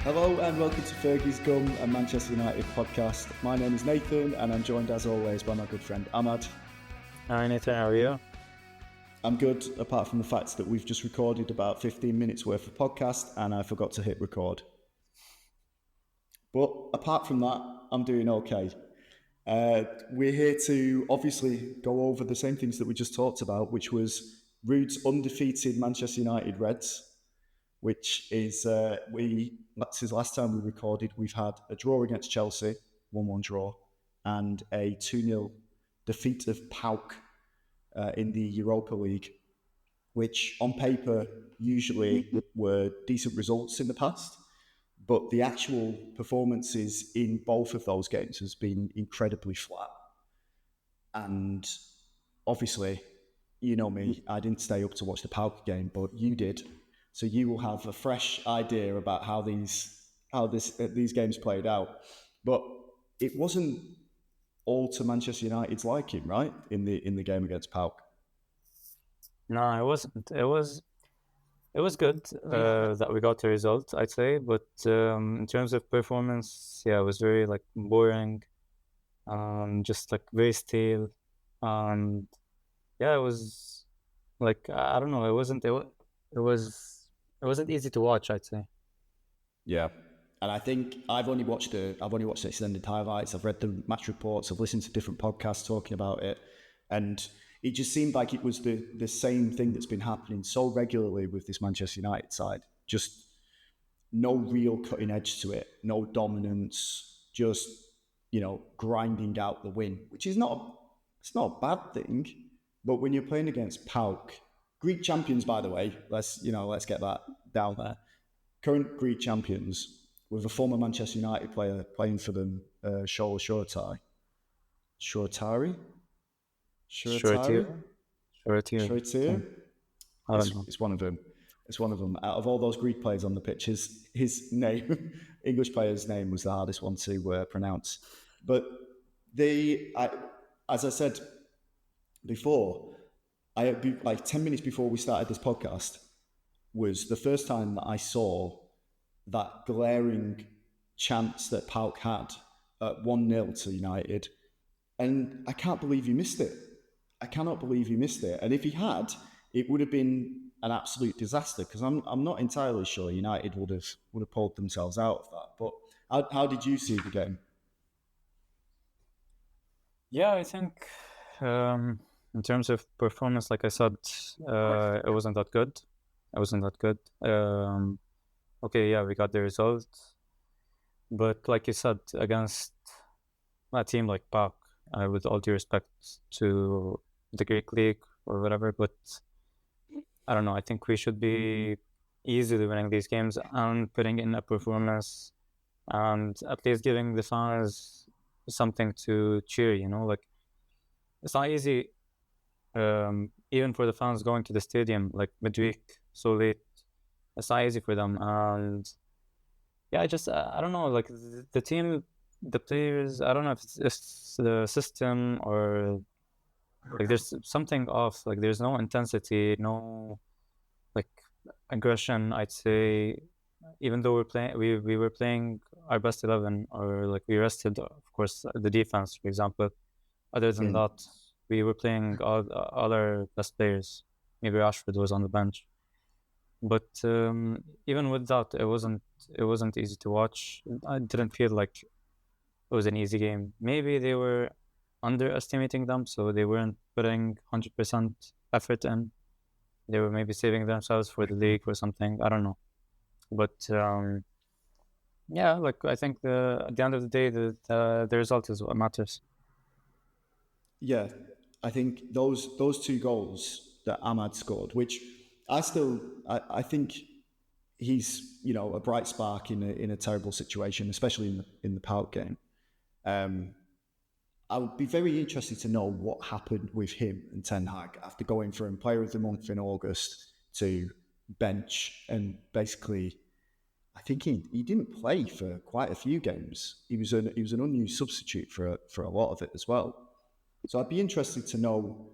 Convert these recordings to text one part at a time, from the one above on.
Hello and welcome to Fergie's Gum, a Manchester United podcast. My name is Nathan and I'm joined as always by my good friend Ahmad. Hi Nathan, how are you? I'm good, apart from the fact that we've just recorded about 15 minutes worth of podcast and I forgot to hit record. But apart from that, I'm doing okay. We're here to obviously go over the same things that we just talked about, which was Ruud's undefeated Manchester United Reds, which is, since last time we recorded, we've had a draw against Chelsea, 1-1 draw, and a 2-0 defeat of PAOK in the Europa League, which on paper usually were decent results in the past, but the actual performances in both of those games has been incredibly flat. And obviously, you know me, I didn't stay up to watch the PAOK game, but you did. So you will have a fresh idea about how these games played out. But it wasn't all to Manchester United's liking, right? In the game against PAOK. No, it wasn't. It was good that we got the result, I'd say. But in terms of performance, yeah, it was very boring, just very stale, and yeah, it was I don't know. It wasn't. It wasn't easy to watch, I'd say. Yeah. And I think I've only watched the extended highlights. I've read the match reports. I've listened to different podcasts talking about it, and it just seemed like it was the same thing that's been happening so regularly with this Manchester United side. Just no real cutting edge to it, no dominance. Just grinding out the win, which is it's not a bad thing. But when you're playing against PAOK, Greek champions, by the way, let's get that down there. Current Greek champions, with a former Manchester United player playing for them, Shoretari. I don't know. It's one of them. It's one of them. Out of all those Greek players on the pitch, his name, English player's name, was the hardest one to pronounce. But as I said before, like 10 minutes before we started this podcast, was the first time that I saw that glaring chance that PAOK had at 1-0 to United. And I can't believe he missed it. I cannot believe he missed it. And if he had, it would have been an absolute disaster, because I'm not entirely sure United would have pulled themselves out of that. But how did you see the game? Yeah, I think in terms of performance, like I said, it wasn't that good. Okay, yeah, we got the result, but like you said, against a team like PAOK, with all due respect to the Greek league or whatever, but I don't know. I think we should be easily winning these games and putting in a performance and at least giving the fans something to cheer. It's not easy, even for the fans going to the stadium midweek so late. It's not easy for them, and yeah, I don't know. The team, the players. I don't know if it's the system or there's something off. There's no intensity, no aggression, I'd say. Even though we were playing our best 11, or we rested, of course, the defense, for example. Other than that, we were playing all our best players. Maybe Rashford was on the bench, but even with that, it wasn't easy to watch. I didn't feel like it was an easy game. Maybe they were underestimating them, so they weren't putting 100% effort in. They were maybe saving themselves for the league or something. I don't know. But yeah, I think at the end of the day, the result is what matters. Yeah, I think those two goals that Ahmad scored, which I think he's a bright spark in a terrible situation, especially in the PAOK game. I would be very interested to know what happened with him and Ten Hag after going from Player of the Month in August to bench, and basically, I think he didn't play for quite a few games. He was an unused substitute for a lot of it as well. So I'd be interested to know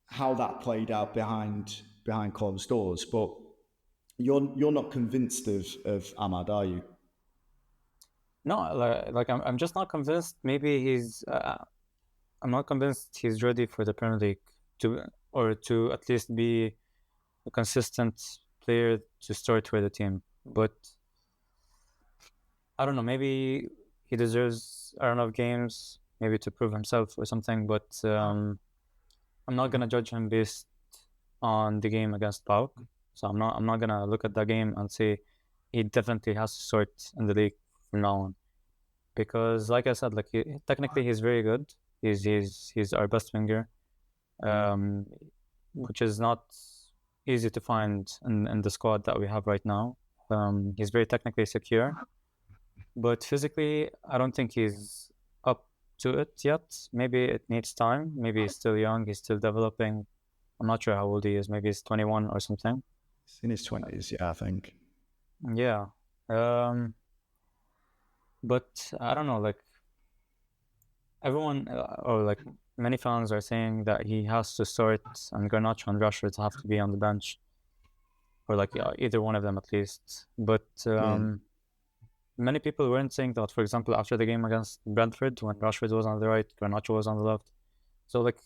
how that played out behind closed doors. But you're not convinced of Ahmad, are you? No, like I'm just not convinced. Maybe I'm not convinced he's ready for the Premier League to or to at least be a consistent player to start with the team. But I don't know. Maybe he deserves I don't know games, maybe to prove himself or something. But I'm not gonna judge him based on the game against PAOK. So I'm not gonna look at that game and say he definitely has to start in the league from now on. Because like I said, like technically he's very good. He's our best winger, um, which is not easy to find in the squad that we have right now. He's very technically secure, but physically, I don't think he's up to it yet. Maybe it needs time. Maybe he's still young. He's still developing. I'm not sure how old he is. Maybe he's 21 or something. He's in his 20s, yeah, I think. Yeah. Um, but I don't know. Like everyone, or like many fans are saying that he has to start, and Garnacho and Rashford have to be on the bench, or like either one of them at least. But Yeah. many people weren't saying that. For example, after the game against Brentford, when Rashford was on the right, Garnacho was on the left. So like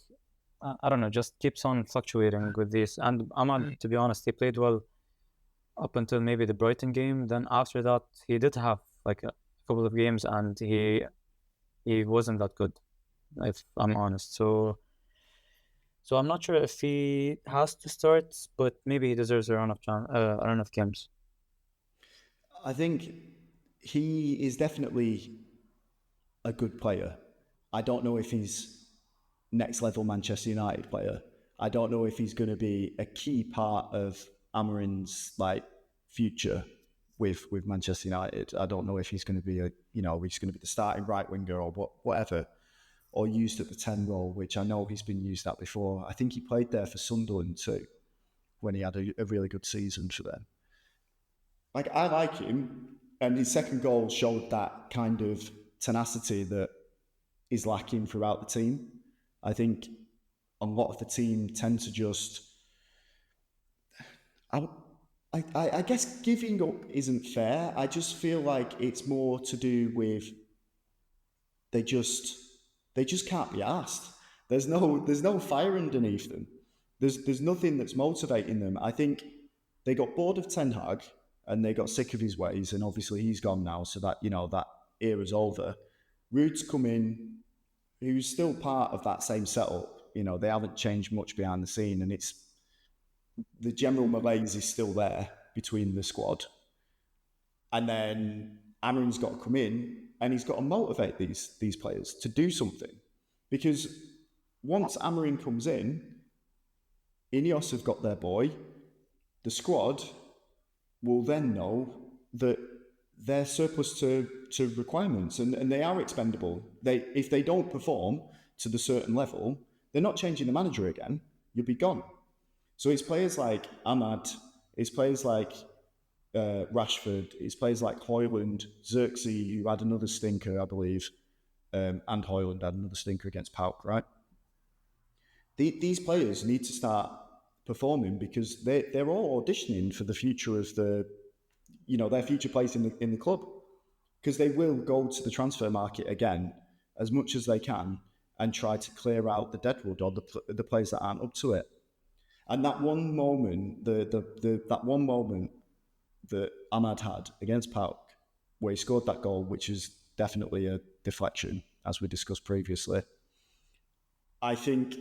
I don't know, just keeps on fluctuating with this. And Ahmad, to be honest, he played well up until maybe the Brighton game. Then after that, he did have like a couple of games, and he wasn't that good, if I'm honest. So I'm not sure if he has to start, but maybe he deserves a run of games. I think he is definitely a good player. I don't know if he's next level Manchester United player. I don't know if he's going to be a key part of Amorim's like future with Manchester United. I don't know if he's going to be he's going to be the starting right winger or whatever, or used at the 10 role, which I know he's been used at before. I think he played there for Sunderland too when he had a really good season for them. Like I like him, and his second goal showed that kind of tenacity that is lacking throughout the team. I think a lot of the team tend to just, I, I guess giving up isn't fair. I just feel like it's more to do with they just they just can't be asked. There's no fire underneath them. There's nothing that's motivating them. I think they got bored of Ten Hag and they got sick of his ways, and obviously he's gone now, so that that era's over. Ruud's come in, who's still part of that same setup. They haven't changed much behind the scene, and it's the general malaise is still there between the squad. And then Amorim's got to come in and he's got to motivate these players to do something. Because once Amorim comes in, Ineos have got their boy. The squad will then know that they're surplus to requirements and they are expendable. If they don't perform to the certain level, they're not changing the manager again. You'll be gone. So it's players like Ahmad, it's players like Rashford, it's players like Højlund, Xerxes, who had another stinker, I believe, and Højlund had another stinker against PAOK, right? These players need to start performing because they're all auditioning for the future of their future place in the club, because they will go to the transfer market again as much as they can and try to clear out the deadwood or the players that aren't up to it. And that one moment, that one moment that Ahmad had against PAOK, where he scored that goal, which is definitely a deflection, as we discussed previously. I think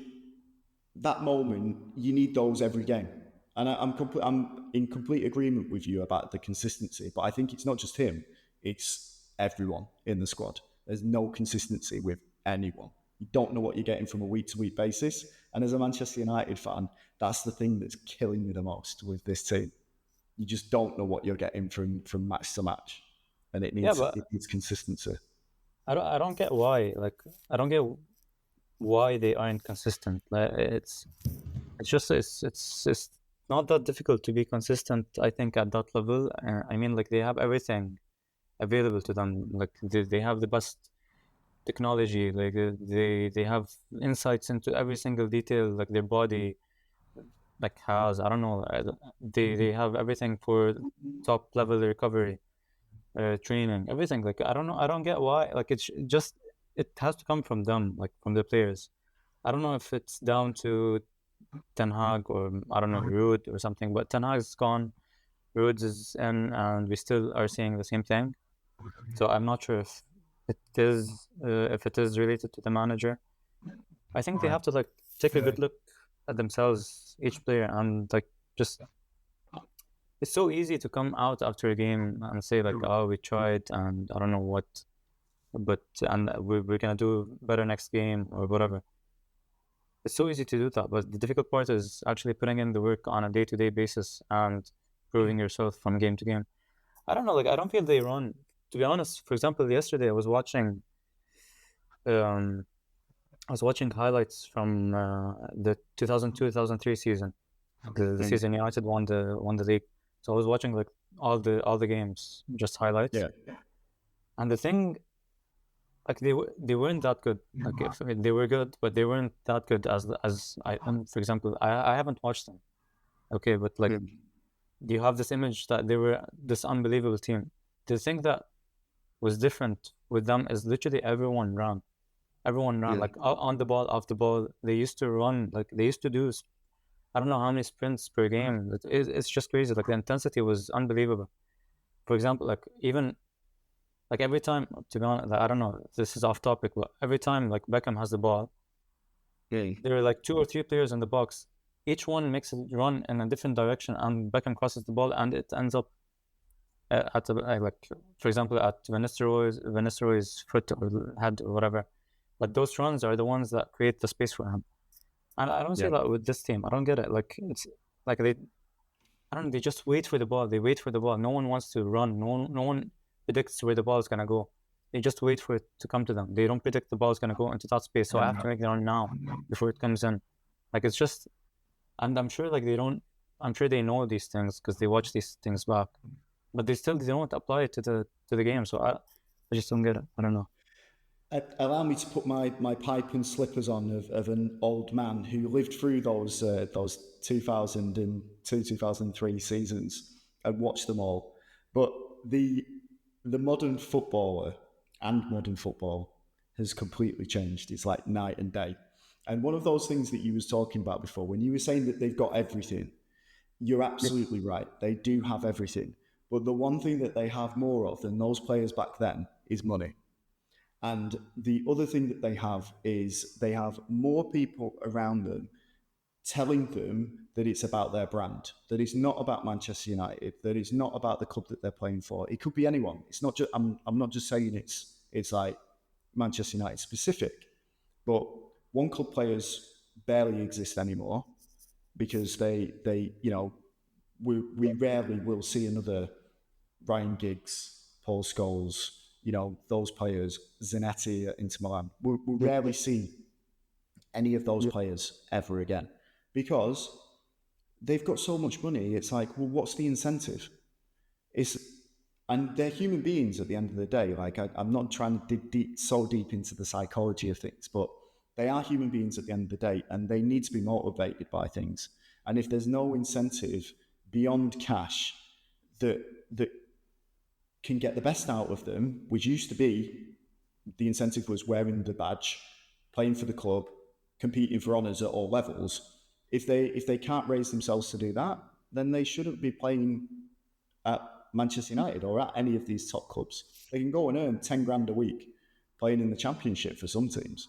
that moment, you need those every game. And I'm in complete agreement with you about the consistency, but I think it's not just him, it's everyone in the squad. There's no consistency with anyone. You don't know what you're getting from a week-to-week basis. And as a Manchester United fan, that's the thing that's killing me the most with this team. You just don't know what you're getting from match to match, and it Yeah, needs but it needs consistency. I don't get why. Like I don't get why they aren't consistent. Like it's not that difficult to be consistent. I think at that level. I mean, like they have everything available to them. Like they have the best technology. Like they have insights into every single detail. Like their body like has I don't know. They have everything for top level recovery. training, everything. Like I don't know, I don't get why. Like it's just it has to come from them, like from the players. I don't know if it's down to Ten Hag or I don't know Ruud or something, but Ten Hag's gone, Ruud is in, and we still are seeing the same thing. So I'm not sure if it is related to the manager. I think they have to like take a good look at themselves, each player, and like just it's so easy to come out after a game and say like, oh, we tried and I don't know what, but and we're gonna do better next game or whatever. It's so easy to do that, but the difficult part is actually putting in the work on a day-to-day basis and proving yourself from game to game. I don't know, like I don't feel they run. To be honest, for example, yesterday um I was watching highlights from the 2002-2003 season, the season United won the league. So I was watching like all the games, just highlights. Yeah. And the thing, like they weren't that good. Like if, I mean, they were good, but they weren't that good as I. For example, I haven't watched them. Okay, but like you have this image that they were this unbelievable team. The thing that was different with them is literally everyone ran. Everyone ran like on the ball, off the ball. They used to run like they used to do. I don't know how many sprints per game. It's just crazy. Like the intensity was unbelievable. For example, like even like every time, to be honest, like, I don't know, this is off topic, but every time like Beckham has the ball, there are like two or three players in the box. Each one makes a run in a different direction, and Beckham crosses the ball, and it ends up at like, for example, at Van Nistelrooy's foot or head or whatever. But those runs are the ones that create the space for him. And I don't see that with this team. I don't get it. Like it's like I don't know, they just wait for the ball. They wait for the ball. No one wants to run. No one predicts where the ball is gonna go. They just wait for it to come to them. They don't predict the ball is gonna go into that space. So I have to make the run now before it comes in. Like it's just, and I'm sure like they don't. I'm sure they know these things because they watch these things back, but they don't apply it to the game. So I just don't get it. I don't know. Allow me to put my pipe and slippers on of an old man who lived through those 2002 2003 seasons and watched them all. But the modern footballer and modern football has completely changed. It's like night and day. And one of those things that you was talking about before, when you were saying that they've got everything, you're absolutely right. They do have everything. But the one thing that they have more of than those players back then is money. And the other thing that they have is they have more people around them telling them that it's about their brand, that it's not about Manchester United, that it's not about the club that they're playing for. It could be anyone. It's not just I'm not just saying it's like Manchester United specific, but one club players barely exist anymore because they we rarely will see another Ryan Giggs, Paul Scholes, those players, Zanetti at Inter Milan. We'll rarely see any of those players ever again because they've got so much money. It's like, well, what's the incentive? And they're human beings at the end of the day. Like I'm not trying to dig so deep into the psychology of things, but they are human beings at the end of the day, and they need to be motivated by things. And if there's no incentive beyond cash that can get the best out of them, which used to be the incentive was wearing the badge, playing for the club, competing for honours at all levels. If they can't raise themselves to do that, then they shouldn't be playing at Manchester United or at any of these top clubs. They can go and earn 10 grand a week playing in the Championship for some teams.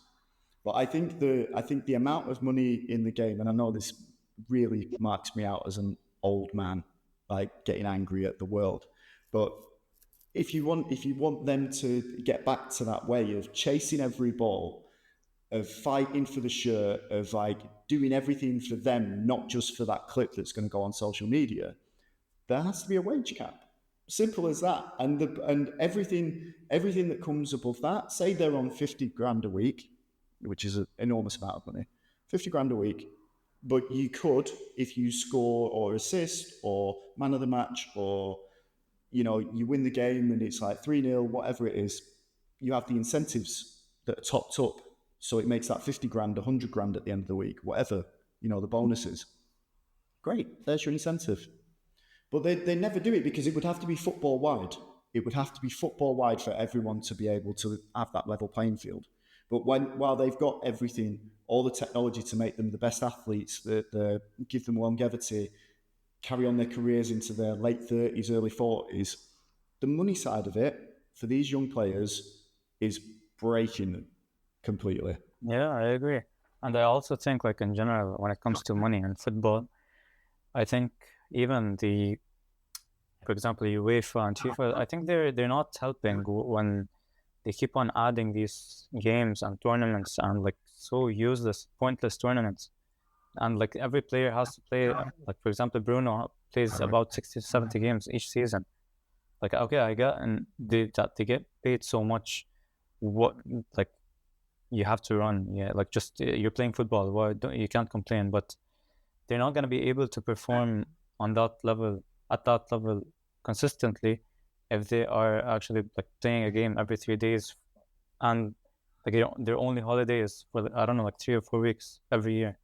But I think the amount of money in the game, and I know this really marks me out as an old man, like getting angry at the world, but if you want them to get back to that way of chasing every ball, of fighting for the shirt, of like doing everything for them, not just for that clip that's going to go on social media, there has to be a wage cap. Simple as that. And everything that comes above that, say they're on 50 grand a week, which is an enormous amount of money, 50 grand a week. But you could, if you score or assist or man of the match or you win the game and it's like 3-0, whatever it is, you have the incentives that are topped up. So it makes that 50 grand, 100 grand at the end of the week, whatever, the bonuses. Great, there's your incentive. But they never do it because it would have to be football wide. it would have to be football wide for everyone to be able to have that level playing field. But while they've got everything, all the technology to make them the best athletes, give them longevity, carry on their careers into their late 30s, early 40s, the money side of it for these young players is breaking them completely. Yeah, I agree. And I also think, like, in general, when it comes to money and football, I think even for example, UEFA and FIFA, I think they're not helping when they keep on adding these games and tournaments and like so useless, pointless tournaments. And like every player has to play, like for example, Bruno plays about 60 to 70 games each season. Like, okay, I get, and that they get paid so much. What, like, you have to run, yeah, like just you're playing football. Why don't you can't complain? But they're not gonna be able to perform on that level at that level consistently if they are actually like playing a game every 3 days, and like their only holiday is for I don't know, like 3 or 4 weeks every year,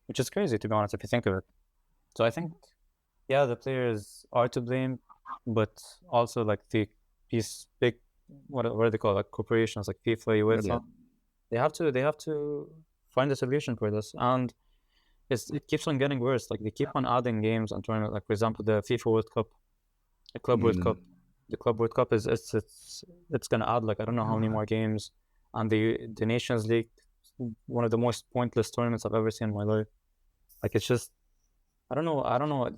which is crazy to be honest if you think of it. So I think, yeah, the players are to blame, but also like these big, what are they called, like corporations like FIFA, UEFA, Yeah. they have to find a solution for this, and it keeps on getting worse. Like they keep on adding games and tournaments. Like for example, the FIFA World Cup, the Club World Cup. The Club World Cup is it's gonna add like I don't know how many more games, and the Nations League, one of the most pointless tournaments I've ever seen in my life. Like it's just I don't know.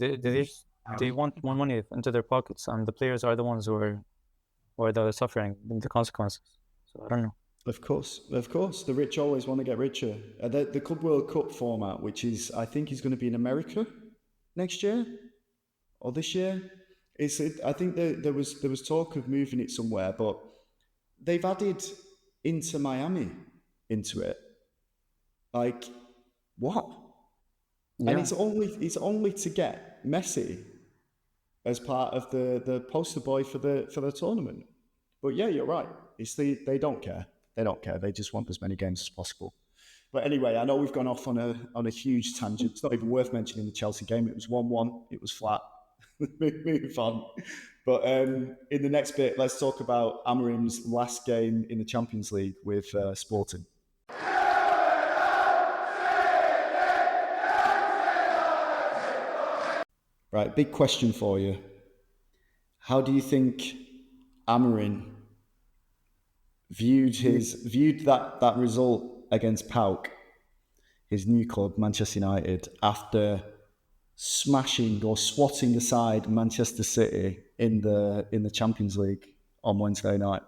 They want more money into their pockets, and the players are the ones who are the suffering the consequences. So I don't know. Of course. The rich always want to get richer. The Club World Cup format, which is, I think, is going to be in America next year or this year. I think there was talk of moving it somewhere, but they've added Inter Miami into it. Like, what? And Yeah, it's only to get Messi as part of the poster boy for the tournament. But yeah, you're right. They don't care. They don't care. They just want as many games as possible. But anyway, I know we've gone off on a huge tangent. It's not even worth mentioning the Chelsea game. It was 1-1. It was flat. Move on. But in the next bit, let's talk about Amorim's last game in the Champions League with Sporting. Right, big question for you. How do you think Amorim viewed that result against PAOK, his new club, Manchester United, after smashing or swatting aside Manchester City in the Champions League on Wednesday night?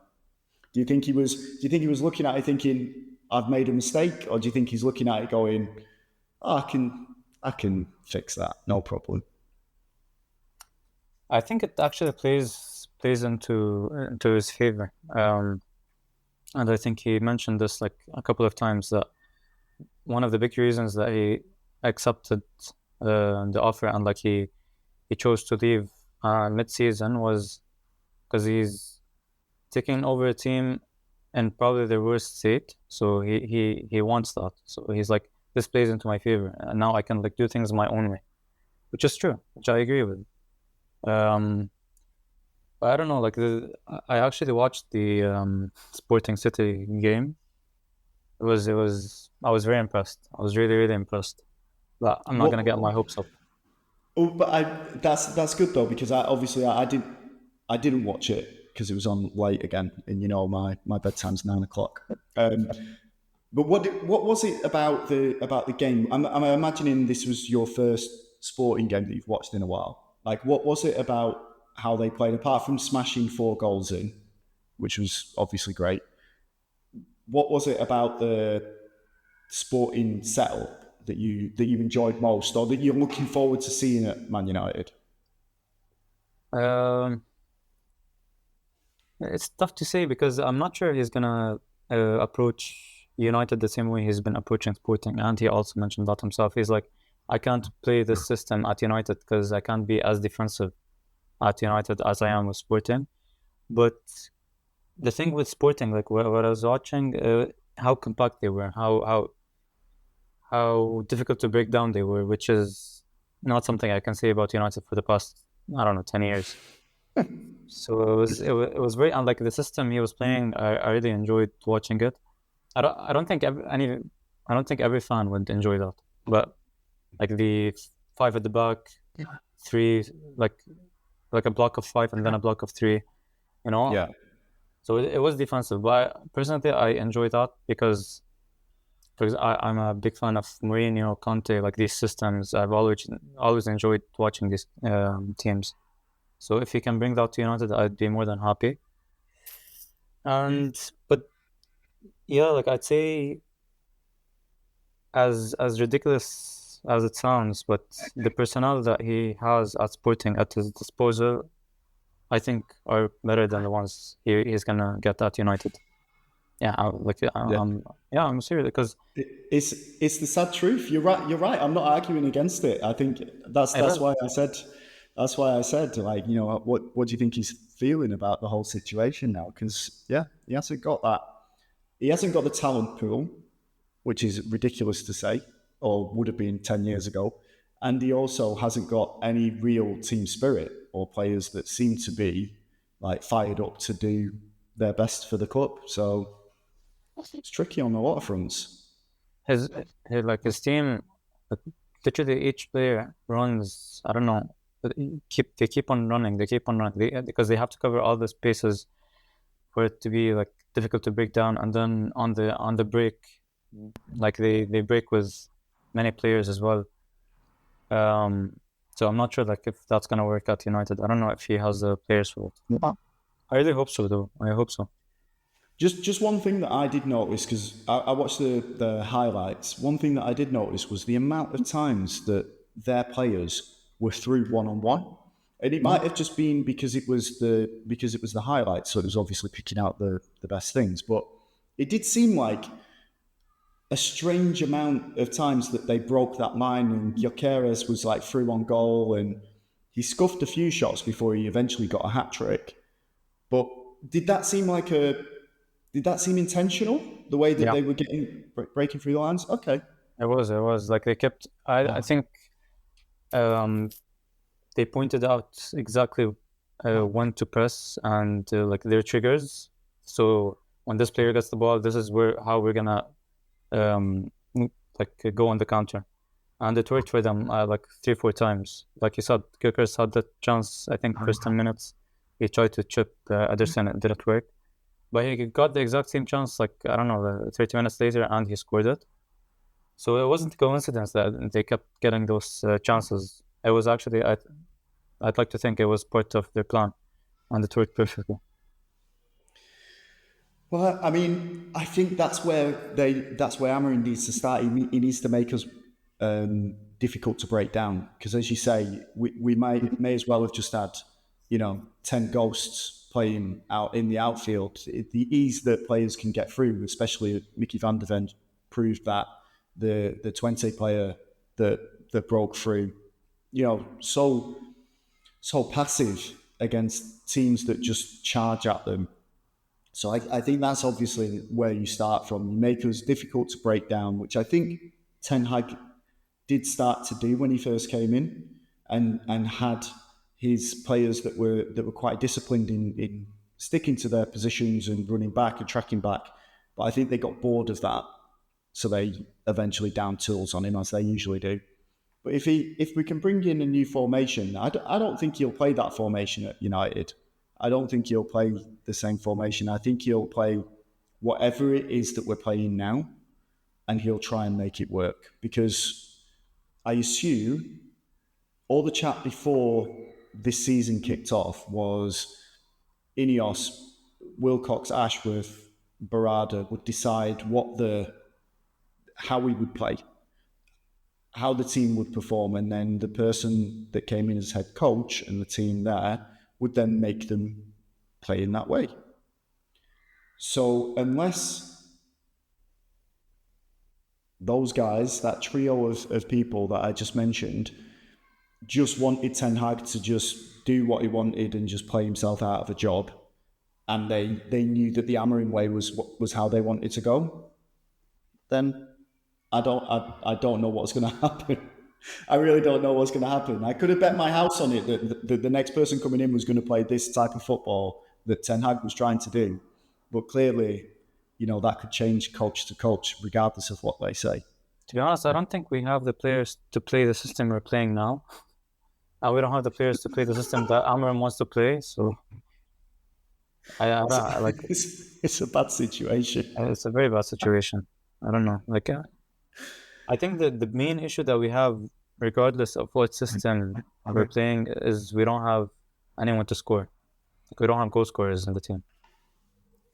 Do you think he was looking at it thinking, I've made a mistake, or do you think he's looking at it going, oh, I can fix that, no problem? I think it actually plays into his favor. And I think he mentioned this like a couple of times that one of the big reasons that he accepted the offer and like he chose to leave mid-season was because he's taking over a team in probably their worst state. So he wants that. So he's like, this plays into my favor, and now I can like do things my own way, which is true, which I agree with. Um, but I don't know, like I actually watched the Sporting City game. It was I was very impressed. I was really impressed. But I'm not gonna get What? my hopes up. Oh, but that's good though, because I didn't watch it because it was on late again, and my bedtime's 9 o'clock. But what was it about the game? I'm imagining this was your first sporting game that you've watched in a while. Like, what was it about how they played, apart from smashing 4 goals in, which was obviously great? What was it about the sporting setup that you enjoyed most, or that you're looking forward to seeing at Man United? Um, it's tough to say because I'm not sure he's gonna approach United the same way he's been approaching Sporting, and he also mentioned that himself. He's like, I can't play this system at United because I can't be as defensive at United as I am with Sporting. But the thing with Sporting, like what I was watching, how compact they were, how difficult to break down they were, which is not something I can say about United for the past, I don't know, 10 years. So it was very unlike the system he was playing. I really enjoyed watching it. I don't think I don't think every fan would enjoy that, but like the five at the back, three, like a block of five and then a block of three, you know. Yeah. So it was defensive, but personally I enjoy that because I'm a big fan of Mourinho, Conte, like these systems. I've always enjoyed watching these teams. So if he can bring that to United, I'd be more than happy. And but yeah, like I'd say, as ridiculous as it sounds, but the personnel that he has at Sporting at his disposal, I think are better than the ones he's gonna get at United. Yeah, Yeah. I'm serious because It's the sad truth. You're right. You're right. I'm not arguing against it. I think I that's read. why I said like, you know, what do you think he's feeling about the whole situation now? Because yeah, he hasn't got that. He hasn't got the talent pool, which is ridiculous to say, or would have been 10 years ago. And he also hasn't got any real team spirit or players that seem to be like fired up to do their best for the club. So it's tricky on a lot of fronts. his his team, like, literally each player runs. I don't know. But they keep on running. They keep on running because they have to cover all the spaces for it to be like difficult to break down. And then on the break, like they break with many players as well. So I'm not sure like if that's gonna work at United. I don't know if he has the players for it. I really hope so, though. I hope so. Just one thing that I did notice, because I watched the highlights. One thing that I did notice was the amount of times that their players were through one on one, and it might have just been because it was the highlights, so it was obviously picking out the best things. But it did seem like a strange amount of times that they broke that line, and Gyökeres was like through on goal, and he scuffed a few shots before he eventually got a hat trick. But did that seem like a did that seem intentional? The way that Yeah, they were breaking through the lines? Okay. it was. It was like they kept. I think um, they pointed out exactly when to press and like their triggers. So when this player gets the ball, this is how we're gonna um, like go on the counter. And it worked for them like 3 4 times. Like you said, Kickers had the chance. I think first 10 minutes, he tried to chip Ederson. It didn't work. But he got the exact same chance, like, I don't know, 30 minutes later, and he scored it. So it wasn't a coincidence that they kept getting those chances. It was actually, I'd like to think it was part of their plan, and it worked perfectly. Well, I mean, I think that's where Amorim needs to start. He needs to make us difficult to break down because, as you say, we may as well have just had 10 ghosts playing out in the outfield. The ease that players can get through, especially Mickey van der Ven, proved that the 20 player that broke through, so passive against teams that just charge at them. So I think that's obviously where you start from. You make us difficult to break down, which I think Ten Hag did start to do when he first came in, and had his players that were quite disciplined in sticking to their positions and running back and tracking back. But I think they got bored of that, so they eventually downed tools on him as they usually do. But if we can bring in a new formation, I don't think he'll play that formation at United. I don't think he'll play the same formation. I think he'll play whatever it is that we're playing now, and he'll try and make it work. Because I assume all the chat before this season kicked off was Ineos, Wilcox, Ashworth, Barada would decide how we would play, how the team would perform, and then the person that came in as head coach and the team there would then make them play in that way. So unless those guys, that trio of people that I just mentioned, just wanted Ten Hag to just do what he wanted and just play himself out of a job, and they knew that the Amorim way was how they wanted to go, then I don't know what's going to happen. I really don't know what's going to happen. I could have bet my house on it that the next person coming in was going to play this type of football that Ten Hag was trying to do. But clearly, that could change coach to coach, regardless of what they say. To be honest, I don't think we have the players to play the system we're playing now. And we don't have the players to play the system that Amorim wants to play. So I don't know, like It's a bad situation. it's a very bad situation. I don't know. Like I think that the main issue that we have, regardless of what system we're playing, is we don't have anyone to score. Like, we don't have goal scorers in the team.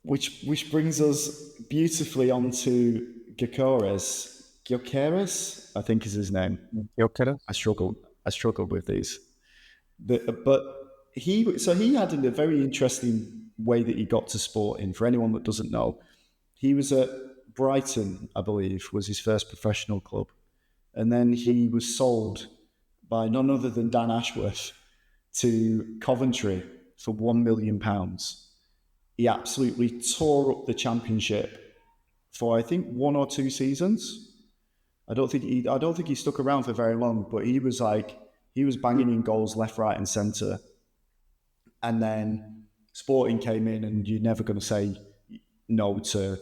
Which brings us beautifully onto Gyökeres. Gyökeres, I think is his name. Gyökeres? I struggled with these. But he had a very interesting way that he got to Sporting. For anyone that doesn't know, he was at Brighton, I believe, was his first professional club. And then he was sold by none other than Dan Ashworth to Coventry for £1 million. He absolutely tore up the Championship for, I think, 1 or 2 seasons. I don't think he stuck around for very long, but he was banging in goals left, right, and centre. And then Sporting came in, and you're never going to say no to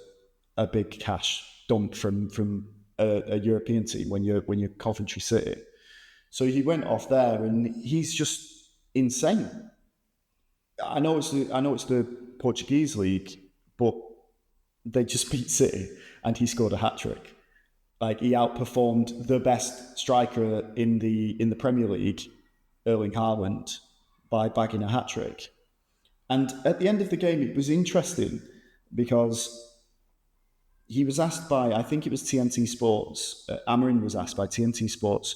a big cash dump from a European team when you're Coventry City. So he went off there, and he's just insane. I know it's the Portuguese league, but they just beat City, and he scored a hat-trick. Like, he outperformed the best striker in the Premier League, Erling Haaland, by bagging a hat-trick. And at the end of the game, it was interesting because he was asked by, I think it was TNT Sports, Amorim was asked by TNT Sports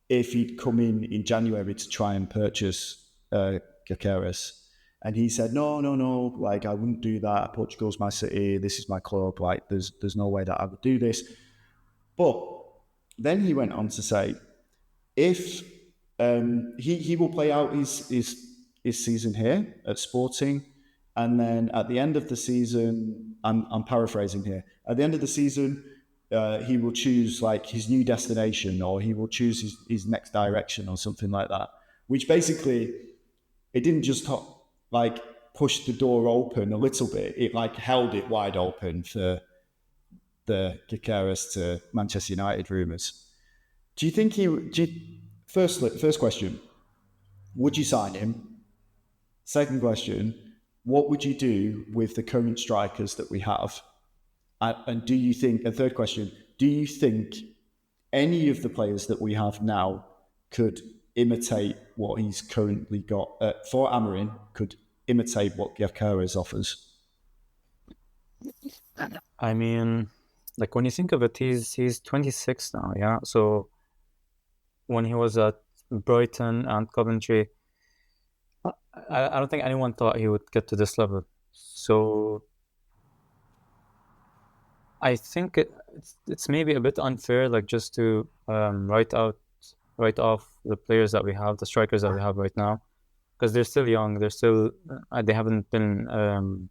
if he'd come in January to try and purchase Gyökeres. And he said, no, like, I wouldn't do that. Portugal's my city. This is my club. Like, there's no way that I would do this. But then he went on to say, if he will play out his season here at Sporting, and then at the end of the season, I'm paraphrasing here, at the end of the season, he will choose like his new destination, or he will choose his next direction or something like that, which basically, it didn't just like push the door open a little bit, it like held it wide open for the Gyökeres to Manchester United rumours. Do you think first question, would you sign him? Second question, what would you do with the current strikers that we have? And do you think, and third question, do you think any of the players that we have now could imitate what he's currently got for Amorim, could imitate what Gyökeres offers? I mean, like, when you think of it, he's 26 now, yeah? So when he was at Brighton and Coventry, I don't think anyone thought he would get to this level. So I think it's maybe a bit unfair, like, just to write off the players that we have, the strikers that we have right now, because they're still young. They haven't been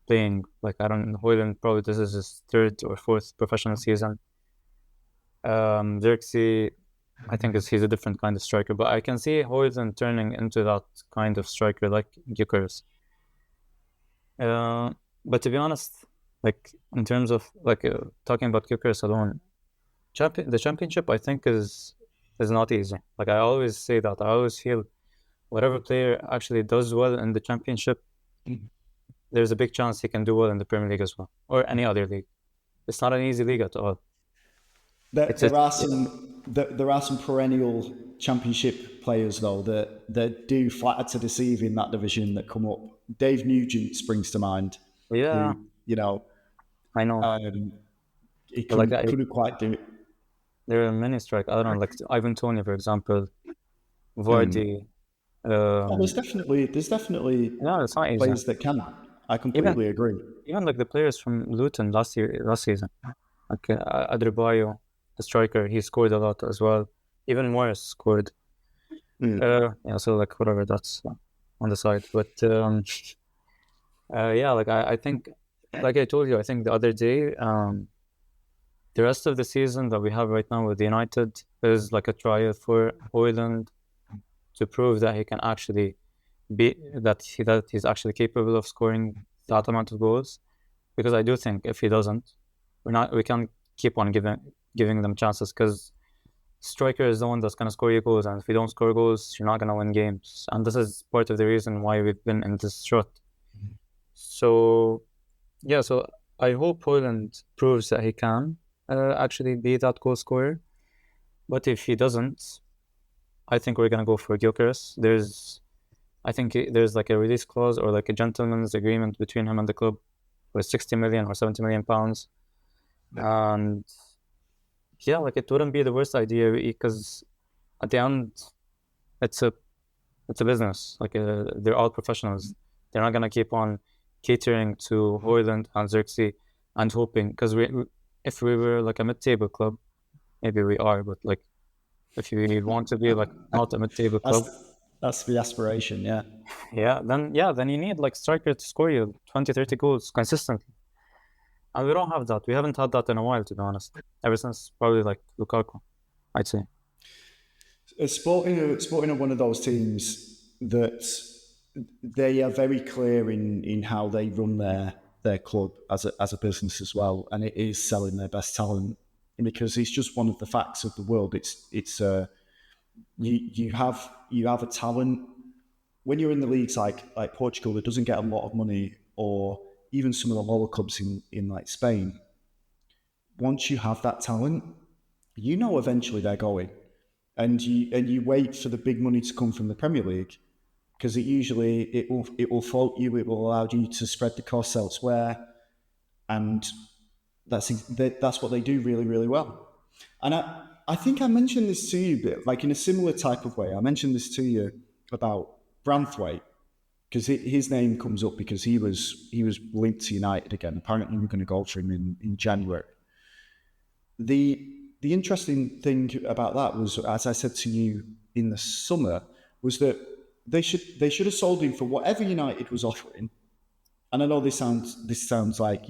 playing. Like, I don't know, Højlund, probably this is his 3rd or 4th professional season. Xerxes, I think he's a different kind of striker, but I can see Højlund turning into that kind of striker like Gyökeres. But to be honest, like, in terms of like talking about Gyökeres alone, the championship, I think, is not easy. Like, I always say that. I always feel whatever player actually does well in the championship, there's a big chance he can do well in the Premier League as well, or any other league. It's not an easy league at all. There are some perennial championship players though that do flatter to deceive in that division that come up. Dave Nugent springs to mind. Yeah, who, I know. He couldn't quite do it. There are many strikers. I don't know, like Ivan Toney, for example, Vardy. There's definitely it's not easy. players that can. I completely agree. Even like the players from Luton last season, like Adebayo, the striker, he scored a lot as well. Even Morris scored. So like whatever, that's on the side. But like I think, like I told you, I think the other day, the rest of the season that we have right now with United, is like a trial for Højlund to prove that he can actually that he's actually capable of scoring that amount of goals. Because I do think if he doesn't, we can't keep on giving them chances, because striker is the one that's gonna score you goals, and if you don't score goals, you're not gonna win games. And this is part of the reason why we've been in this rut. So yeah, so I hope Højlund proves that he can actually be that goal scorer. But if he doesn't, I think we're gonna go for Gyökeres. I think there's like a release clause or like a gentleman's agreement between him and the club for 60 million or 70 million pounds. And yeah, like it wouldn't be the worst idea, because at the end, it's a business. Like they're all professionals. They're not gonna keep on catering to Højlund and Xerxes and hoping, because if we were like a mid-table club, maybe we are, but like if you want to be like not a mid-table club, that's the aspiration, yeah, then you need like striker to score you 20-30 goals consistently, and we don't have that. We haven't had that in a while, to be honest, ever since probably like Lukaku, I'd say. Sporting are one of those teams that they are very clear in how they run their club as a business as well, and it is selling their best talent, because it's just one of the facts of the world. It's you have a talent when you're in the leagues like Portugal that doesn't get a lot of money, or even some of the lower clubs in like Spain. Once you have that talent, you know eventually they're going, and you wait for the big money to come from the Premier League, because it will float you, it will allow you to spread the costs elsewhere, and that's what they do really, really well. And I think I mentioned this to you, but like in a similar type of way. I mentioned this to you about Branthwaite, because his name comes up because he was linked to United again. Apparently, we're going to go for him in January. The interesting thing about that was, as I said to you in the summer, was that they should have sold him for whatever United was offering. And I know this sounds like,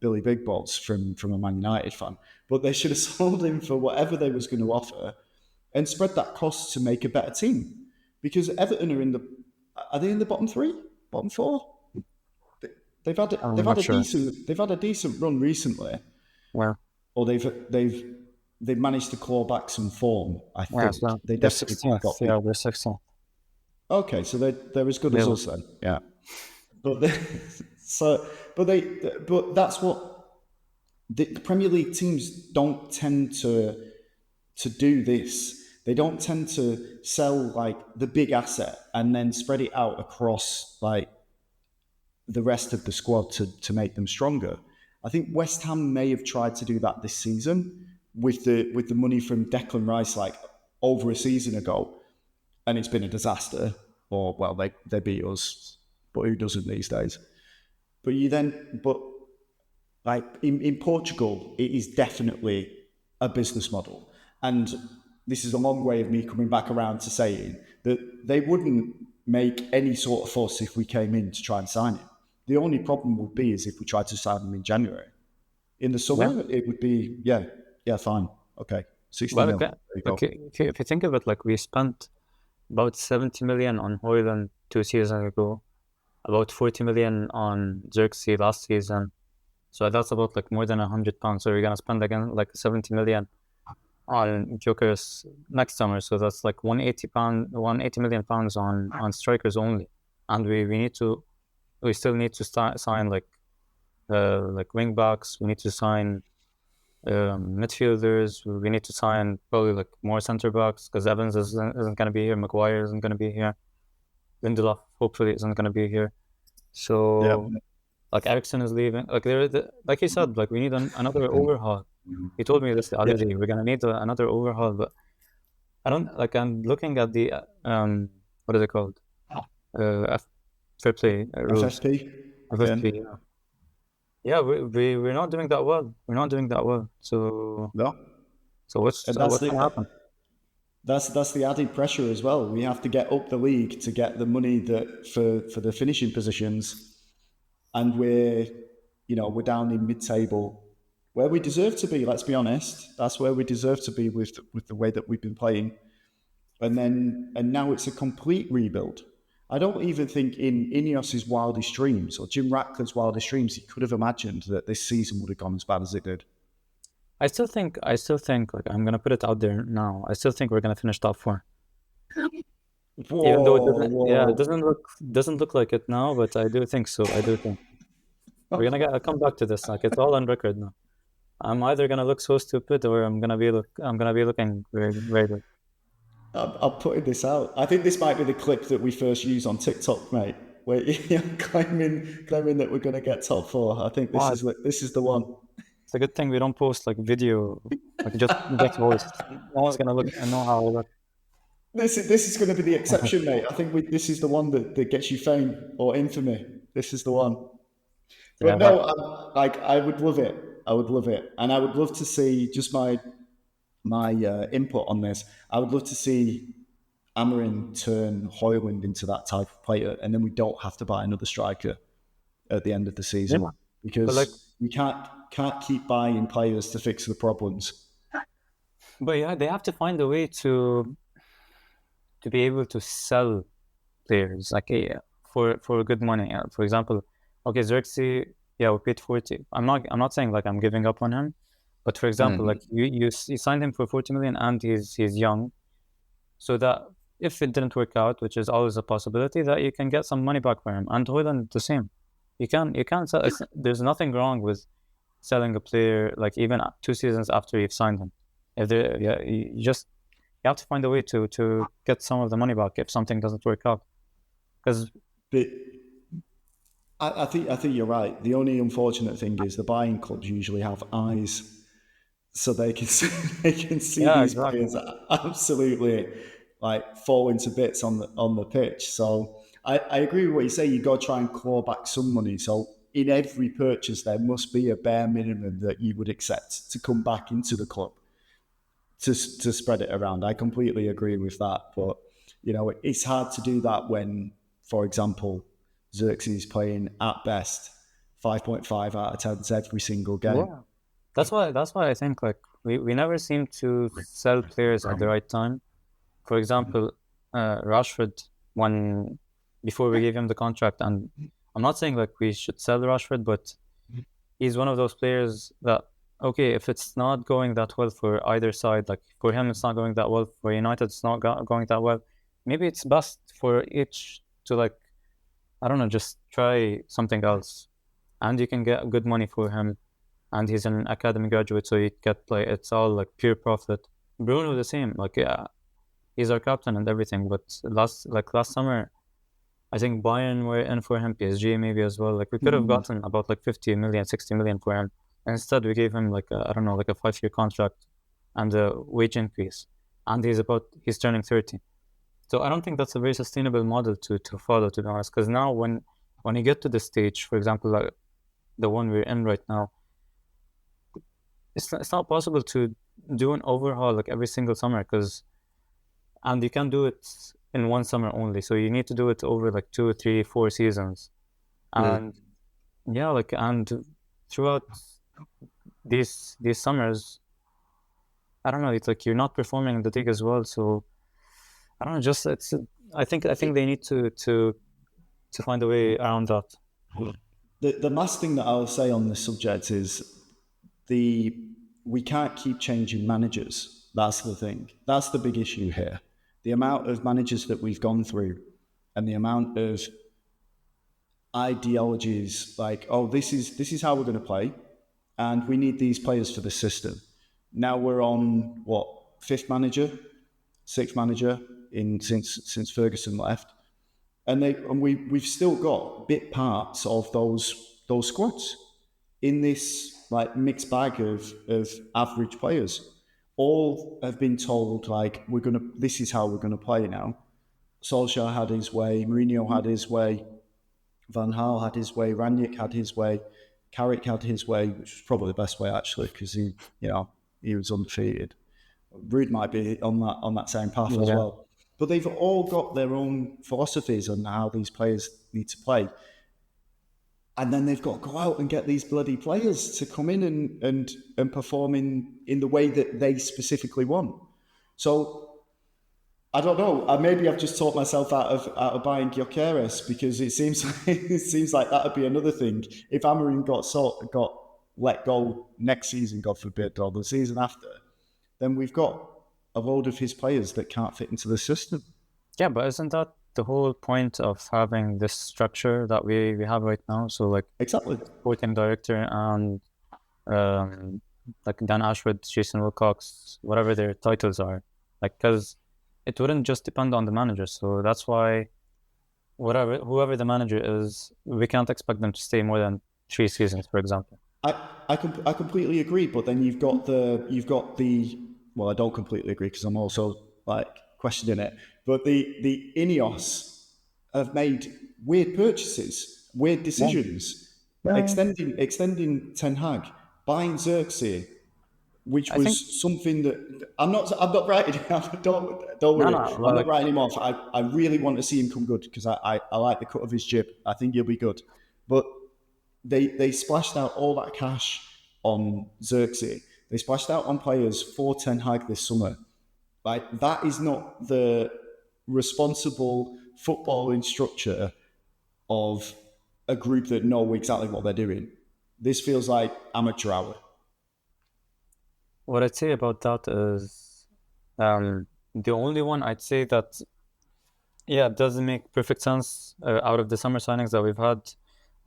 Billy Big Balls from a Man United fan, but they should have sold him for whatever they was going to offer and spread that cost to make a better team. Because Everton are they in the bottom three, bottom four? They've had a decent run recently. Well, or they've managed to claw back some form. I think so they definitely got. Yeah, they're 16th. Okay, so they're as good as us then. Yeah, but that's what the Premier League teams don't tend to do. This they don't tend to sell like the big asset and then spread it out across like the rest of the squad to make them stronger. I think West Ham may have tried to do that this season with the money from Declan Rice like over a season ago, and it's been a disaster. Or well, they beat us, but who doesn't these days? But like in Portugal, it is definitely a business model, and this is a long way of me coming back around to saying that they wouldn't make any sort of fuss if we came in to try and sign him. The only problem would be is if we tried to sign him in January. In the summer, it would be, fine. Okay, 60 well, million. Okay, if you think of it, like we spent about 70 million on Højlund 2 seasons ago, about 40 million on Xerxes last season. So that's about like more than £100. So we're going to spend again like 70 million on Gyökeres next summer. So that's like 180 million pounds on strikers only. And we still need to sign like wing backs. We need to sign midfielders. We need to sign probably like more centre backs, because Evans isn't going to be here. Maguire isn't going to be here. Lindelof hopefully isn't going to be here. So like Ericsson is leaving. Like like you said, like we need another overhaul. He told me this the other day. We're going to need another overhaul, but I don't like. I'm looking at the what is it called? Fair play rules. FFP. Yeah, we're not doing that well. We're not doing that well. So no. So what's going to happen? That's the added pressure as well. We have to get up the league to get the money that for the finishing positions, and we're down in mid-table where we deserve to be. Let's be honest. That's where we deserve to be with the way that we've been playing. And now it's a complete rebuild. I don't even think in Ineos's wildest dreams or Jim Ratcliffe's wildest dreams he could have imagined that this season would have gone as bad as it did. I still think, like I'm gonna put it out there now. I still think we're gonna finish top 4. Even though it Whoa, doesn't, yeah, it whoa. doesn't look like it now, but I do think so. I do think we're gonna get. I'll come back to this. Like it's all on record now. I'm either gonna look so stupid or I'm gonna be looking very, very good. I'm putting this out. I think this might be the clip that we first use on TikTok, mate. Where you're claiming that we're going to get top 4. I think Wow, this is the one. it's a good thing we don't post like video, like just voice. No one's gonna look and know how I look. This is going to be the exception, mate. I think this is the one that gets you fame or infamy. This is the one. But Yeah, no, I would love it. I would love it, and I would love to see just my input on this. I would love to see Amorim turn Højlund into that type of player, and then we don't have to buy another striker at the end of the season yeah. But like, because we can't keep buying players to fix the problems. but yeah, they have to find a way to be able to sell players like for good money. For example, okay, Xerxes, yeah, we paid 40. I'm not saying like I'm giving up on him, but for example, like you signed him for 40 million and he's young, so that if it didn't work out, which is always a possibility, that you can get some money back for him. And Højlund the same. You can't sell. There's nothing wrong with selling a player like even 2 seasons after you've signed him. If there, yeah, you have to find a way to get some of the money back if something doesn't work out. Because But I think you're right. The only unfortunate thing is the buying clubs usually have eyes, so they can see, they can see yeah, these exactly. players absolutely like fall into bits on the pitch. So I agree with what you say. You got to try and claw back some money. So in every purchase, there must be a bare minimum that you would accept to come back into the club to spread it around. I completely agree with that, but it's hard to do that when, for example, Xerxes is playing at best 5.5 out of 10 every single game. Yeah. That's why I think like we never seem to sell players at the right time. For example, Rashford, when before we gave him the contract, and I'm not saying like we should sell Rashford, but he's one of those players that, okay, if it's not going that well for either side, like for him it's not going that well, for United it's not going that well, maybe it's best for each to like, I don't know, just try something else, and you can get good money for him, and he's an academy graduate, so you get play. It's all like pure profit. Bruno the same, like yeah, he's our captain and everything, but last summer, I think Bayern were in for him, PSG maybe as well. Like we could have gotten about like 50 million, 60 million for him. And instead, we gave him like I don't know, like a 5-year contract and a wage increase. And he's turning 30. So I don't think that's a very sustainable model to follow, to be honest. Because now when you get to the stage, for example, like the one we're in right now, it's not possible to do an overhaul like every single summer, and you can't do it in one summer only. So you need to do it over like 2, 3, 4 seasons. And yeah, like and throughout these summers, I don't know, it's like you're not performing in the league as well. So I don't know, just it's I think they need to find a way around that. The last thing that I'll say on this subject is the we can't keep changing managers. That's the thing. That's the big issue here. The amount of managers that we've gone through and the amount of ideologies like, oh, this is how we're going to play, and we need these players for the system. Now we're on what, fifth manager, sixth manager in since Ferguson left, and we've still got bit parts of those squads in this like mixed bag of average players. All have been told like this is how we're gonna play now. Solskjaer had his way, Mourinho had his way, Van Gaal had his way, Ranić had his way, Carrick had his way, which was probably the best way actually because he was undefeated. Ruud might be on that same path as Yeah. well. But they've all got their own philosophies on how these players need to play. and then they've got to go out and get these bloody players to come in and perform in the way that they specifically want. So I don't know. Maybe I've just talked myself out of buying Gyökeres, because it seems like that would be another thing. If Amorim got let go next season, God forbid, or the season after, then we've got a load of his players that can't fit into the system. Yeah, but isn't that the whole point of having this structure that we have right now? So like Exactly. sporting director and like Dan Ashwood, Jason Wilcox, whatever their titles are, like, because it wouldn't just depend on the manager. So that's why whoever the manager is, we can't expect them to stay more than 3 seasons, for example. I completely agree, but then you've got the well, I don't completely agree, because I'm also like questioning it. But the Ineos have made weird purchases, weird decisions, extending Ten Hag, buying Xerxes, which I think was something that I'm not writing him off. Don't worry, no, I'm not like writing him off. I really want to see him come good, because I like the cut of his jib. I think he'll be good, but they splashed out all that cash on Xerxes. They splashed out on players for Ten Hag this summer. Like, that is not the responsible footballing structure of a group that know exactly what they're doing. This feels like amateur hour. what I'd say about that is the only one I'd say that it doesn't make perfect sense out of the summer signings that we've had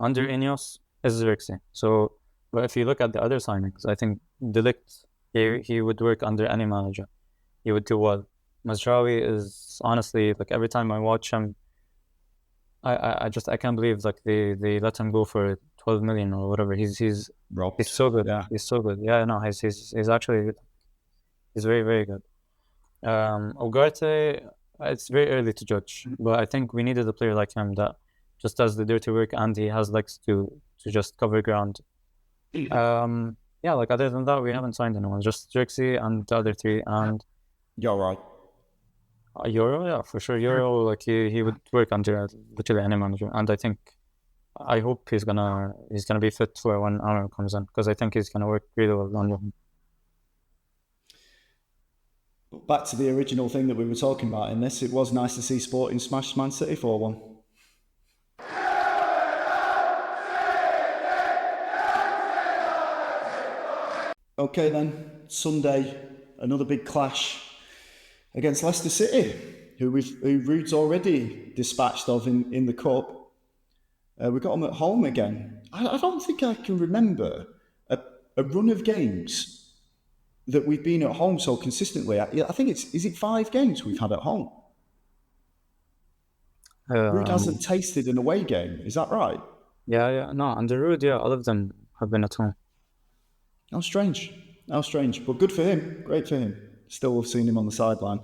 under Ineos is Xerxes. So, but if you look at the other signings, I think De Ligt, he would work under any manager. He would do well. Mazraoui is honestly, like, every time I watch him, I can't believe like they let him go for 12 million or whatever. He's so good. Yeah. He's so good. Yeah, no, he's actually he's very, very good. Ugarte, it's very early to judge, but I think we needed a player like him that just does the dirty work and he has legs to just cover ground. Yeah, like, other than that, we haven't signed anyone. Just Xerxes and the other 3, and You're right. Euro, yeah, for sure. Euro, like, he would work under literally any manager, and I hope he's gonna be fit for when Aaron comes in, because I think he's gonna work really well under him. Back to the original thing that we were talking about in this, it was nice to see Sporting smash Man City 4-1. Okay then, Sunday, another big clash against Leicester City, who Ruud's already dispatched of in the cup. We got them at home again. I don't think I can remember a run of games that we've been at home so consistently. I think is it 5 games we've had at home? Ruud hasn't tasted an away game. Is that right? Yeah. No, under Ruud, yeah, all of them have been at home. How strange. But good for him. Great for him. Still, we've seen him on the sideline.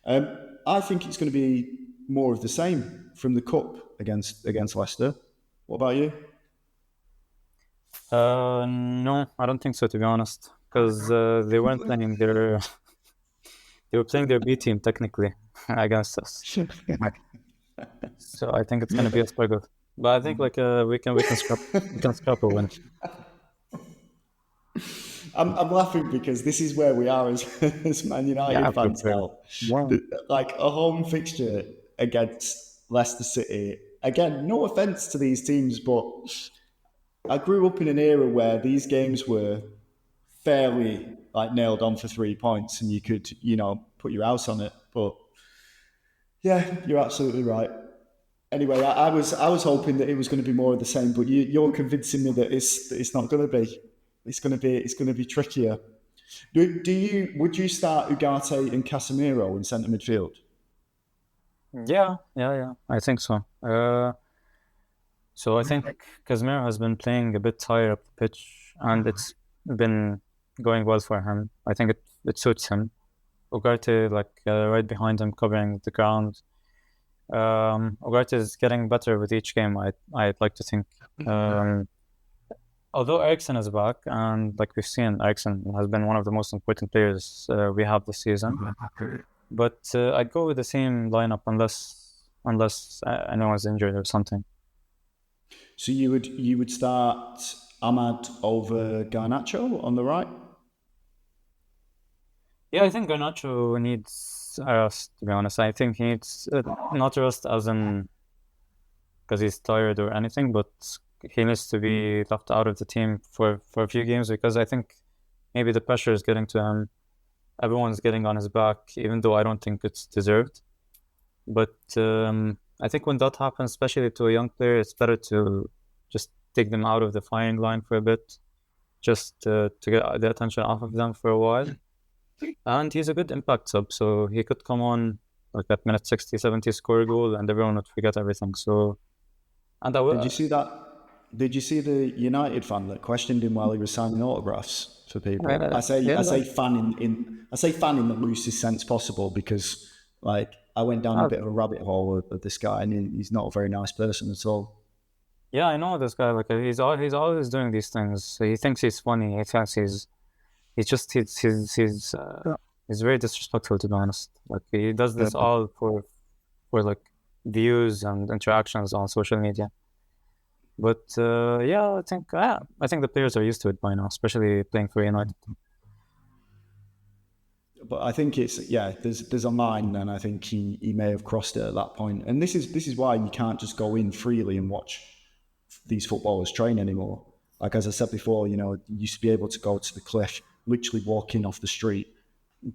I think it's going to be more of the same from the cup against Leicester. What about you? No, I don't think so, to be honest, because they weren't playing their they were playing their B team technically against us. So I think it's gonna be a struggle. But I think like we can scrap a win. I'm laughing because this is where we are as Man United fans now. Like, a home fixture against Leicester City. Again, no offence to these teams, but I grew up in an era where these games were fairly like nailed on for 3 points, and you could, put your house on it. But yeah, you're absolutely right. Anyway, I was hoping that it was going to be more of the same, but you're convincing me that it's not going to be. It's going to be trickier. Would you start Ugarte and Casemiro in centre midfield? Yeah. I think so. So I think Casemiro has been playing a bit higher up the pitch, and it's been going well for him. I think it suits him. Ugarte, like, right behind him, covering the ground. Ugarte is getting better with each game, I'd like to think. Although Eriksen is back, and like we've seen, Eriksen has been one of the most important players we have this season. But I'd go with the same lineup unless anyone's injured or something. So you would start Ahmad over Garnacho on the right. Yeah, I think Garnacho needs a rest, to be honest. I think he needs not rest as in because he's tired or anything, but he needs to be left out of the team for a few games because I think maybe the pressure is getting to him. Everyone's getting on his back, even though I don't think it's deserved. But I think when that happens, especially to a young player, it's better to just take them out of the firing line for a bit, just to get the attention off of them for a while. And he's a good impact sub, so he could come on like at minute 60, 70, score a goal, and everyone would forget everything. So, and I Did you will. see that? Did you see the United fan that questioned him while he was signing autographs for people? I say Yeah, I say fan in the loosest sense possible because like I went down a uh, bit of a rabbit hole with this guy and he's not a very nice person at all. yeah, I know this guy. Like he's always doing these things. He thinks he's funny. He thinks he's just he's very disrespectful, to be honest. Like he does Uh, this all for like views and interactions on social media. But yeah, I think the players are used to it by now, especially playing for United. but I think it's there's a line and I think he may have crossed it at that point. And this is why you can't just go in freely and watch these footballers train anymore. Like as I said before, you used to be able to go to the cliff, literally walk in off the street,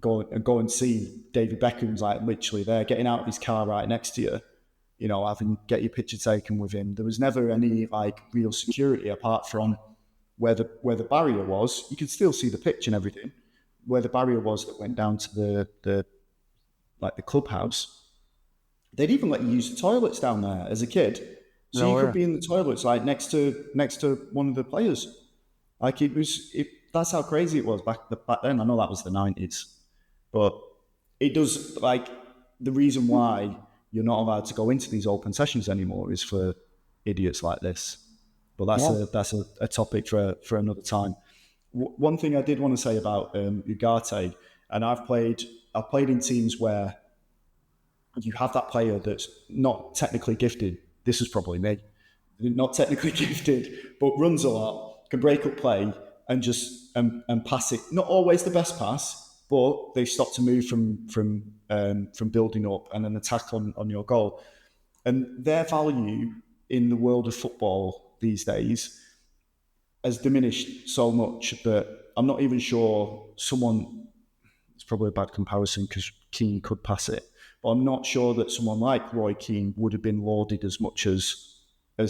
go and see David Beckham's like literally there, getting out of his car right next to you, having get your picture taken with him. There was never any like real security apart from where the barrier was. You could still see the pitch and everything. Where the barrier was that went down to the like the clubhouse, they'd even let you use the toilets down there as a kid. So No, you could where? be in the toilets like next to one of the players. Like that's how crazy it was back then. I know that was the 90s, but it does like the reason why you're not allowed to go into these open sessions anymore is for idiots like this. But that's Yeah, a topic for another time. One thing I did want to say about Ugarte, and I've played in teams where you have that player that's not technically gifted. This is probably me, not technically gifted, but runs a lot, can break up play and just and pass it. Not always the best pass, but they stop to move from building up and an attack on your goal. And their value in the world of football these days has diminished so much that I'm not even sure someone. It's probably a bad comparison because Keane could pass it, but I'm not sure that someone like Roy Keane would have been lauded as much as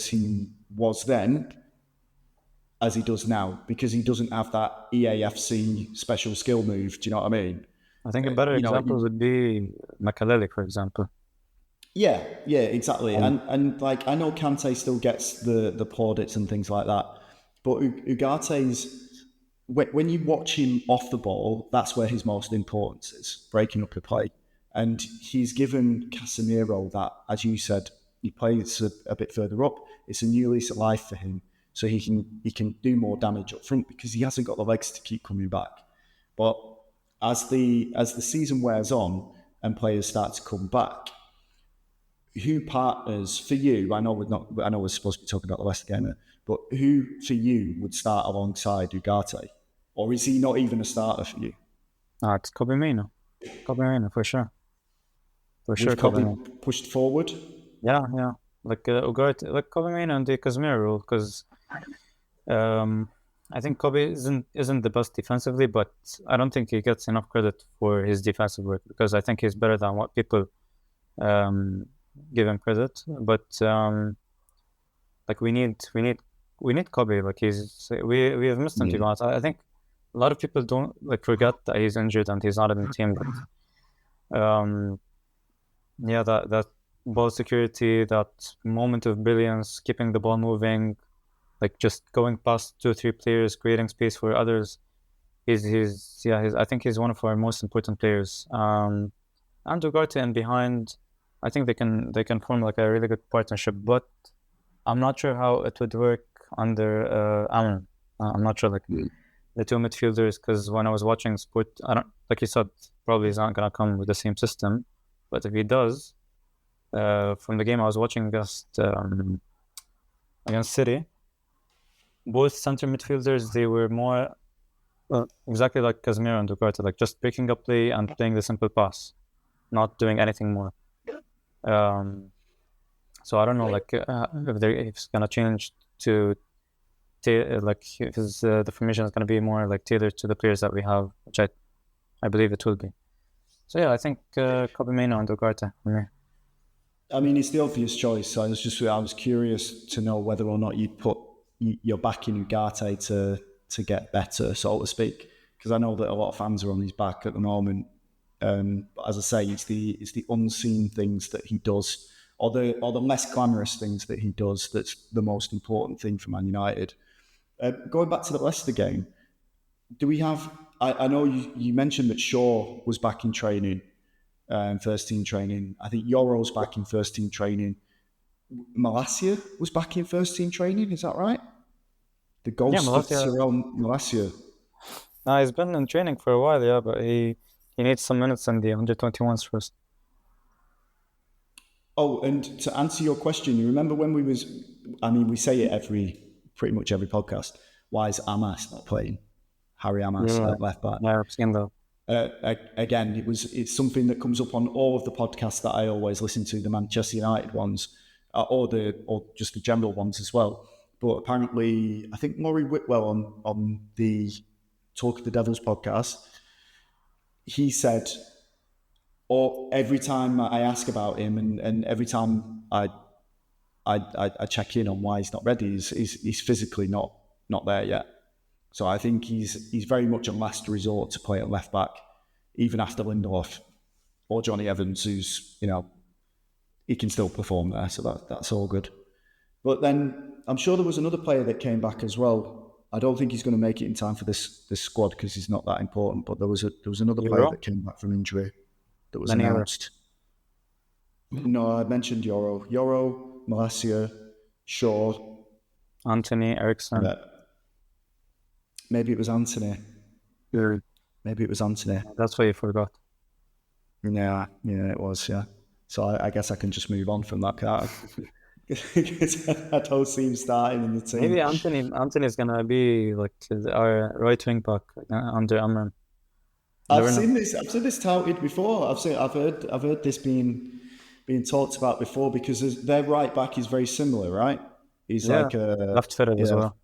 he was then as he does now because he doesn't have that EAFC special skill move. Do you know what I mean? I think a better You know, example would be Makaleli, for example. yeah, exactly. Um, And like I know Kante still gets the plaudits and things like that, but Ugate's when you watch him off the ball, that's where his most importance is, breaking up the play. And he's given Casemiro that, as you said, he plays a bit further up. It's a new lease of life for him, so he can do more damage up front because he hasn't got the legs to keep coming back. But as the season wears on and players start to come back, who partners for you? I know we're supposed to be talking about the Leicester game, but who for you would start alongside Ugarte, or is he not even a starter for you? it's Kobe Mino. Kobe Mino, for sure, With Kobe Kobe Mino. pushed forward, Yeah. Like Ugarte, like Kobe Mino and the Casemiro rule, because um, I think Kobe isn't the best defensively, but I don't think he gets enough credit for his defensive work because I think he's better than what people um, give him credit. But like we need Kobe. Like we have missed him, to yeah, be honest. I think a lot of people don't like forget that he's injured and he's not in the team. But yeah, that ball security, that moment of brilliance, keeping the ball moving, like just going past 2 or 3 players, creating space for others. I think he's one of our most important players. And Ugarte and behind, I think they can form like a really good partnership. But I'm not sure how it would work under Amorim. I'm not sure like the 2 midfielders because when I was watching sport, I don't like you said probably he's not gonna come with the same system, but if he does, from the game I was watching against against City, both center midfielders, they were more exactly like Casemiro and Ugarte, like just picking up play and playing the simple pass, not doing anything more. So I don't know, like if it's gonna change to like if the formation is gonna be more like tailored to the players that we have, which I believe it will be. So yeah, I think Kabimeno and Ugarte for me. I mean, it's the obvious choice. I was curious to know whether or not you'd put your back in Ugarte to get better, so to speak, because I know that a lot of fans are on his back at the moment. But as I say, it's the unseen things that he does, or the less glamorous things that he does, that's the most important thing for Man United. Going back to the Leicester game, do we have? I know you mentioned that Shaw was back in training, first team training. I think Yoro's back in first team training. Malacia was back in first team training. Is that right? The Yeah, ghost of Malacia. Malacia. No, he's been in training for a while, yeah, but he needs some minutes in the under-21s first. Oh, and to answer your question, you remember when we say it pretty much every podcast. Why is Amas not playing? Harry Amas Yeah, at left back. yeah, I've seen that. Again, it's something that comes up on all of the podcasts that I always listen to, the Manchester United ones, or just the general ones as well. But apparently, I think Maury Whitwell on the Talk of the Devils podcast, he said, or every time I ask about him, and every time I check in on why he's not ready, he's physically not there yet. So I think he's very much a last resort to play at left back, even after Lindelof or Johnny Evans, who's, he can still perform there. So that's all good. But then I'm sure there was another player that came back as well. I don't think he's going to make it in time for this squad because he's not that important. But there was another player that came back from injury that was announced. No, I mentioned Yoro, Malacia, Shaw, Anthony Eriksson. Maybe it was Anthony. Maybe it was Anthony. That's why you forgot. Yeah, it was. Yeah. So I guess I can just move on from that card. I don't see him starting in the team. Maybe Anthony's gonna be like our right wing back under Amorim. I've seen this touted before. I've heard this being talked about before because their right back is very similar, right? He's like a left-footed as well.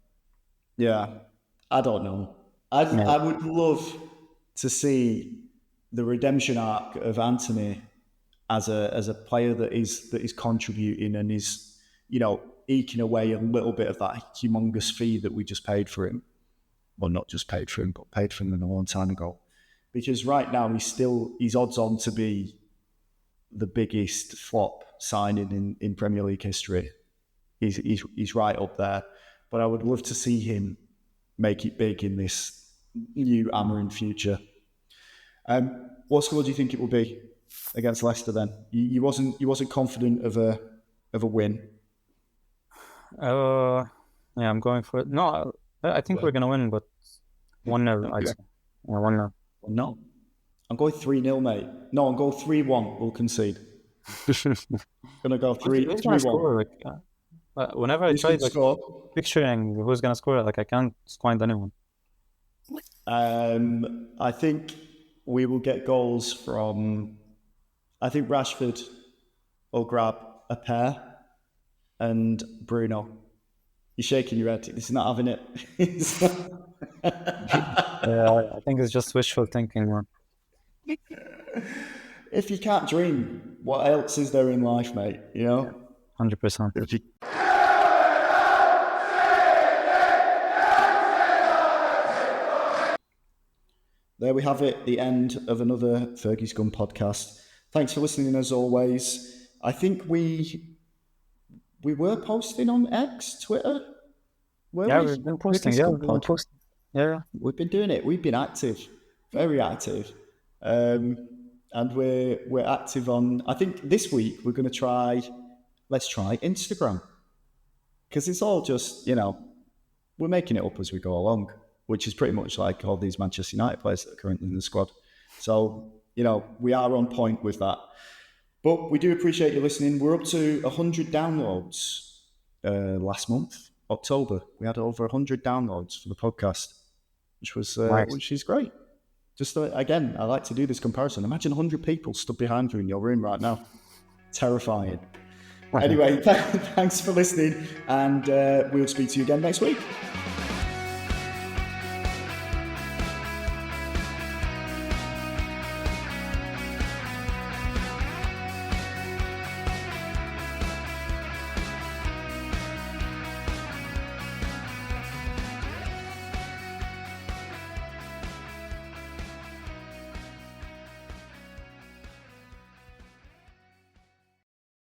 Yeah, I don't know. I would love to see the redemption arc of Anthony as a player that is contributing and is, eking away a little bit of that humongous fee that we just paid for him. Well, not just paid for him, but paid for him a long time ago. Because right now he's odds on to be the biggest flop signing in Premier League history. He's right up there. But I would love to see him make it big in this new Amorim future. What score do you think it will be against Leicester then? You wasn't confident of a win. Yeah, I'm going for it. No, I think we're gonna win, but 1-0. I'd say. 1-0. No, I'm going 3-0, mate. No, I'm going 3-1. We'll concede. Gonna go 3-1. Whenever I try picturing who's gonna score, like I can't find anyone. I think we will get goals from. I think Rashford will grab a pair, and Bruno. You're shaking your head. He's not having it. Yeah, I think it's just wishful thinking, man. If you can't dream, what else is there in life, mate? 100%. There we have it, the end of another Fergie's Gun podcast. Thanks for listening as always. I think we were posting on X, Twitter. We've been posting. Yeah, we've been doing it. We've been active, very active, and we're active on. I think this week we're going to try. Let's try Instagram because it's all just we're making it up as we go along, which is pretty much like all these Manchester United players that are currently in the squad. So we are on point with that. But we do appreciate you listening. We're up to 100 downloads last month, October. We had over 100 downloads for the podcast, Nice. which is great. Just again, I like to do this comparison. Imagine 100 people stood behind you in your room right now. Terrifying. Anyway, thanks for listening, and we'll speak to you again next week.